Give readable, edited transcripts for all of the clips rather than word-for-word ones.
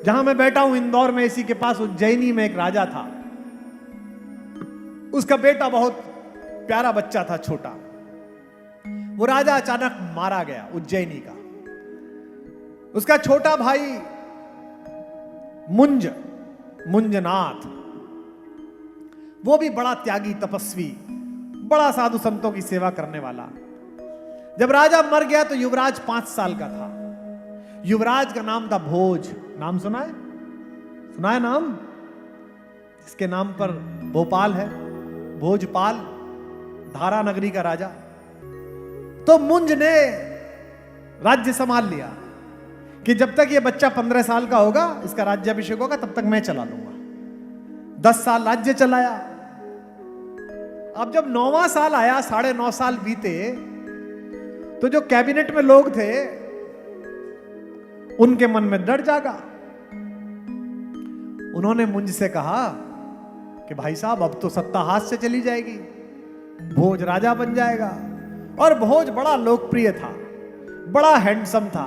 जहां मैं बैठा हूं इंदौर में, इसी के पास उज्जैनी में एक राजा था। उसका बेटा बहुत प्यारा बच्चा था, छोटा। वो राजा अचानक मारा गया, उज्जैनी का। उसका छोटा भाई मुंजनाथ, वो भी बड़ा त्यागी, तपस्वी, बड़ा साधु संतों की सेवा करने वाला। जब राजा मर गया तो युवराज 5 साल का था। युवराज का नाम था भोज। नाम सुना है? सुना है नाम? जिसके नाम पर भोपाल है, भोजपाल, धारा नगरी का राजा। तो मुंज ने राज्य संभाल लिया कि जब तक ये बच्चा 15 साल का होगा, इसका राज्याभिषेक होगा, तब तक मैं चला लूंगा। 10 साल राज्य चलाया। अब जब 9वां साल आया, 9.5 साल बीते, तो जो कैबिनेट में लोग थे उनके मन में डर जागा। उन्होंने मुंज से कहा कि भाई साहब, अब तो सत्ता हाथ से चली जाएगी, भोज राजा बन जाएगा। और भोज बड़ा लोकप्रिय था, बड़ा हैंडसम था,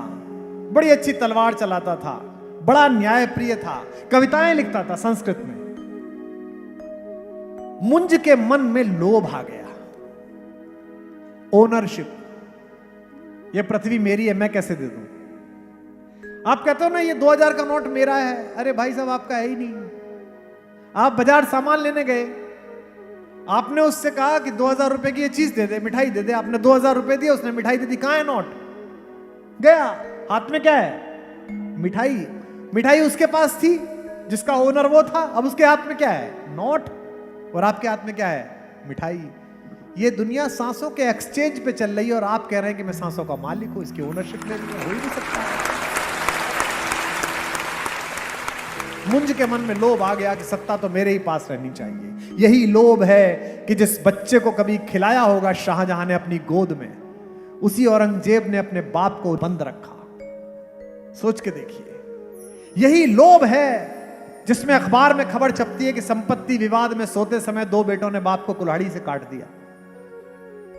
बड़ी अच्छी तलवार चलाता था, बड़ा न्यायप्रिय था, कविताएं लिखता था संस्कृत में। मुंज के मन में लोभ आ गया, ओनरशिप। ये पृथ्वी मेरी है, मैं कैसे दे दूं? आप कहते हो ना ये 2000 का नोट मेरा है। अरे भाई साहब, आपका है ही नहीं। आप बाजार सामान लेने गए, आपने उससे कहा कि 2000 रुपए की ये चीज दे दे, मिठाई दे दे। आपने 2000 रुपए दिए, उसने मिठाई दे दी। कहां है नोट? गया। हाथ में क्या है? मिठाई। मिठाई उसके पास थी, जिसका ओनर वो था। अब उसके हाथ में क्या है? नोट। और आपके हाथ में क्या है? मिठाई। ये दुनिया सांसों के एक्सचेंज पे चल रही है, और आप कह रहे हैं कि मैं सांसों का मालिक हूं, इसकी ओनरशिप ले ली। हो ही नहीं सकता। मुंज के मन में लोभ आ गया कि सत्ता तो मेरे ही पास रहनी चाहिए। यही लोभ है कि जिस बच्चे को कभी खिलाया होगा शाहजहां ने अपनी गोद में, उसी औरंगजेब ने अपने बाप को बंद रखा। सोच के देखिए। यही लोभ है जिसमें अखबार में खबर छपती है कि संपत्ति विवाद में सोते समय 2 बेटों ने बाप को कुल्हाड़ी से काट दिया।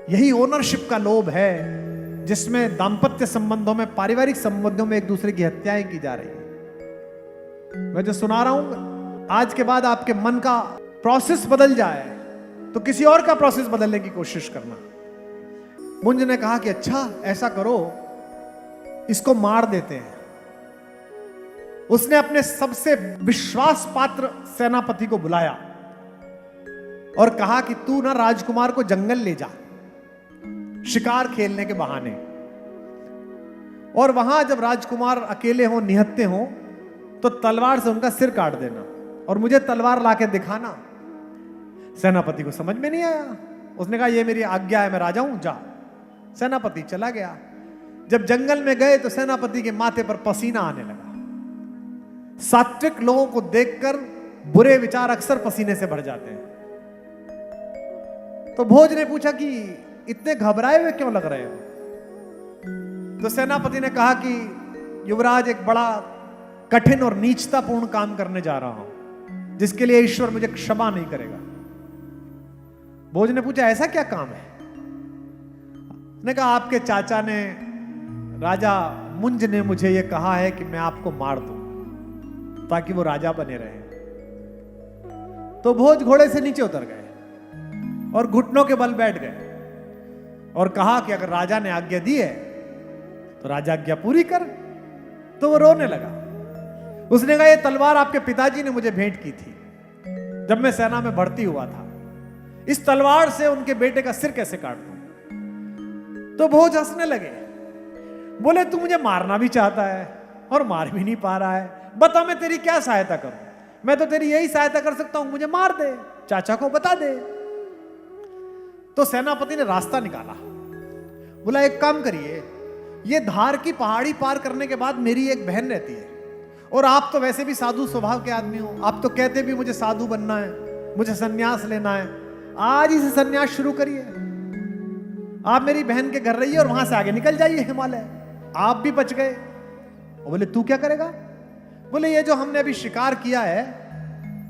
यही ओनरशिप का लोभ है जिसमें दांपत्य संबंधों में, पारिवारिक संबंधों में एक दूसरे की हत्याएं की जा रही है। मैं जो सुना रहा हूं, आज के बाद आपके मन का प्रोसेस बदल जाए तो किसी और का प्रोसेस बदलने की कोशिश करना। मुंज ने कहा कि अच्छा ऐसा करो, इसको मार देते हैं। उसने अपने सबसे विश्वास पात्र सेनापति को बुलाया और कहा कि तू ना राजकुमार को जंगल ले जा, शिकार खेलने के बहाने। और वहां जब राजकुमार अकेले हों, निहत्ते हों, तो तलवार से उनका सिर काट देना और मुझे तलवार लाके दिखाना। सेनापति को समझ में नहीं आया। उसने कहा ये मेरी आज्ञा है, मैं राजा हूं, जा। सेनापति चला गया। जब जंगल में गए तो सेनापति के माथे पर पसीना आने लगा। सात्विक लोगों को देखकर बुरे विचार अक्सर पसीने से भर जाते हैं। तो भोज ने पूछा कि इतने घबराए हुए क्यों लग रहे हो? तो सेनापति ने कहा कि युवराज, एक बड़ा कठिन और नीचतापूर्ण काम करने जा रहा हूं, जिसके लिए ईश्वर मुझे क्षमा नहीं करेगा। भोज ने पूछा ऐसा क्या काम है? उसने कहा आपके चाचा ने, राजा मुंज ने मुझे यह कहा है कि मैं आपको मार दूं ताकि वो राजा बने रहे। तो भोज घोड़े से नीचे उतर गए और घुटनों के बल बैठ गए और कहा कि अगर राजा ने आज्ञा दी है तो राजा आज्ञा पूरी कर। तो वो रोने लगा। उसने कहा ये तलवार आपके पिताजी ने मुझे भेंट की थी जब मैं सेना में भर्ती हुआ था। इस तलवार से उनके बेटे का सिर कैसे काट दूं? तो भोज हंसने लगे। बोले तू मुझे मारना भी चाहता है और मार भी नहीं पा रहा है, बता मैं तेरी क्या सहायता करूं? मैं तो तेरी यही सहायता कर सकता हूं, मुझे मार दे, चाचा को बता दे। तो सेनापति ने रास्ता निकाला। बोला एक काम करिए, ये धार की पहाड़ी पार करने के बाद मेरी एक बहन रहती है, और आप तो वैसे भी साधु स्वभाव के आदमी हो, आप तो कहते भी मुझे साधु बनना है, मुझे सन्यास लेना है। आज ही से सन्यास शुरू करिए। आप मेरी बहन के घर रहिए और वहां से आगे निकल जाइए हिमालय। आप भी बच गए। बोले तू क्या करेगा? बोले ये जो हमने अभी शिकार किया है,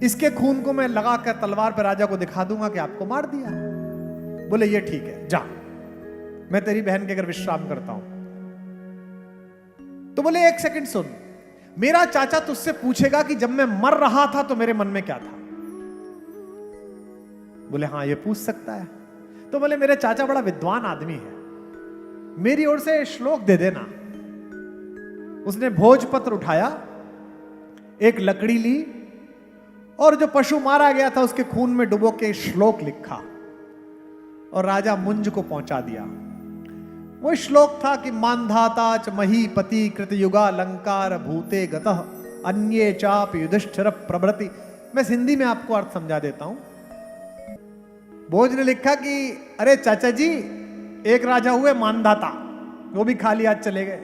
इसके खून को मैं लगाकर तलवार पर राजा को दिखा दूंगा कि आपको मार दिया। बोले ये ठीक है, जा, मैं तेरी बहन के घर विश्राम करता हूं। तो बोले एक सेकंड सुन, मेरा चाचा तुझसे पूछेगा कि जब मैं मर रहा था तो मेरे मन में क्या था। बोले हाँ ये पूछ सकता है। तो बोले मेरे चाचा बड़ा विद्वान आदमी है, मेरी ओर से श्लोक दे देना। उसने भोजपत्र उठाया, एक लकड़ी ली और जो पशु मारा गया था उसके खून में डुबो के श्लोक लिखा और राजा मुंज को पहुंचा दिया। वो श्लोक था कि मानधाता च महीपति कृतयुगा लंकार भूते गतः अन्ये चाप युधिष्ठिर प्रभृति। मैं हिंदी में आपको अर्थ समझा देता हूं। भोज ने लिखा कि अरे चाचा जी, एक राजा हुए मानधाता, वो भी खाली हाथ चले गए।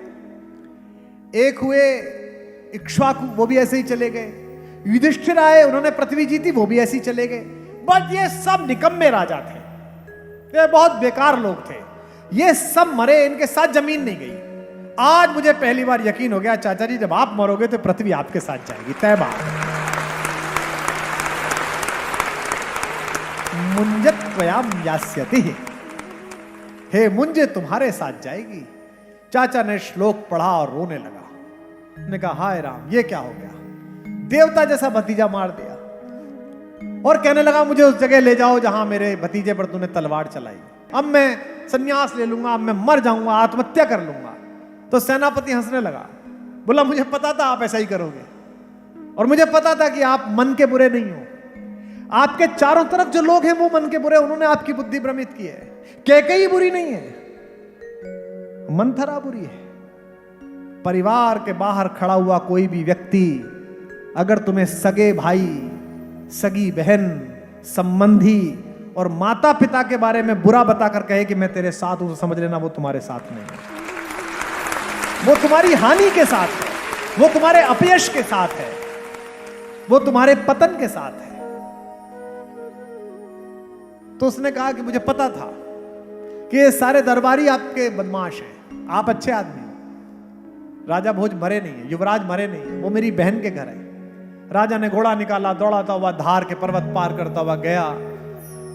एक हुए इक्ष्वाकु, वो भी ऐसे ही चले गए। युधिष्ठिर आए, उन्होंने पृथ्वी जीती, वो भी ऐसे ही चले गए। बट ये सब निकम्मे राजा थे, ये बहुत बेकार लोग थे, ये सब मरे, इनके साथ जमीन नहीं गई। आज मुझे पहली बार यकीन हो गया चाचा जी, जब आप मरोगे तो पृथ्वी आपके साथ जाएगी, तय बात। मुंजत्वयाम यास्यति, हे मुंजे तुम्हारे साथ जाएगी। चाचा ने श्लोक पढ़ा और रोने लगा। ने कहा हाय राम, ये क्या हो गया, देवता जैसा भतीजा मार दिया। और कहने लगा मुझे उस जगह ले जाओ जहां मेरे भतीजे पर तूने तलवार चलाई। अब मैं संन्यास ले लूंगा, अब मैं मर जाऊंगा, आत्महत्या कर लूंगा। तो सेनापति हंसने लगा, बोला मुझे पता था आप ऐसा ही करोगे, और मुझे पता था कि आप मन के बुरे नहीं हो। आपके चारों तरफ जो लोग हैं वो मन के बुरे, उन्होंने आपकी बुद्धि भ्रमित की है। कैकेयी बुरी नहीं है, मंथरा बुरी है। परिवार के बाहर खड़ा हुआ कोई भी व्यक्ति अगर तुम्हें सगे भाई, सगी बहन, संबंधी और माता पिता के बारे में बुरा बताकर कहे कि मैं तेरे साथ हूं, तो समझ लेना वो तुम्हारे साथ नहीं है, वो तुम्हारी हानि के साथ है, वो तुम्हारे अपयश के साथ है, वो तुम्हारे पतन के साथ है। तो उसने कहा कि मुझे पता था कि ये सारे दरबारी आपके बदमाश हैं, आप अच्छे आदमी हो। राजा भोज मरे नहीं है, युवराज मरे नहीं है, वो मेरी बहन के घर है। राजा ने घोड़ा निकाला, दौड़ाता हुआ धार के पर्वत पार करता हुआ गया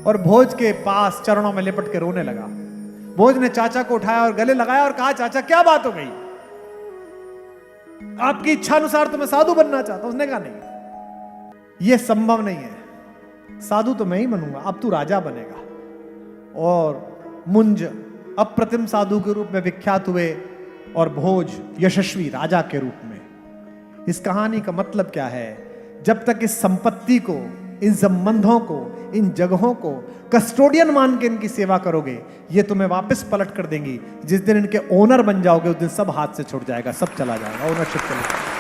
और भोज के पास चरणों में लिपट के रोने लगा। भोज ने चाचा को उठाया और गले लगाया और कहा चाचा क्या बात हो गई, आपकी इच्छा अनुसार तो मैं साधु बनना चाहता हूं। उसने कहा नहीं, यह संभव नहीं है, साधु तो मैं ही बनूंगा, अब तू राजा बनेगा। और मुंज अप्रतिम साधु के रूप में विख्यात हुए और भोज यशस्वी राजा के रूप में। इस कहानी का मतलब क्या है, जब तक इस संपत्ति को, इन संबंधों को, इन जगहों को कस्टोडियन मान के इनकी सेवा करोगे, ये तुम्हें वापस पलट कर देंगी। जिस दिन इनके ओनर बन जाओगे उस दिन सब हाथ से छूट जाएगा, सब चला जाएगा, ओनरशिप चला जाएगा।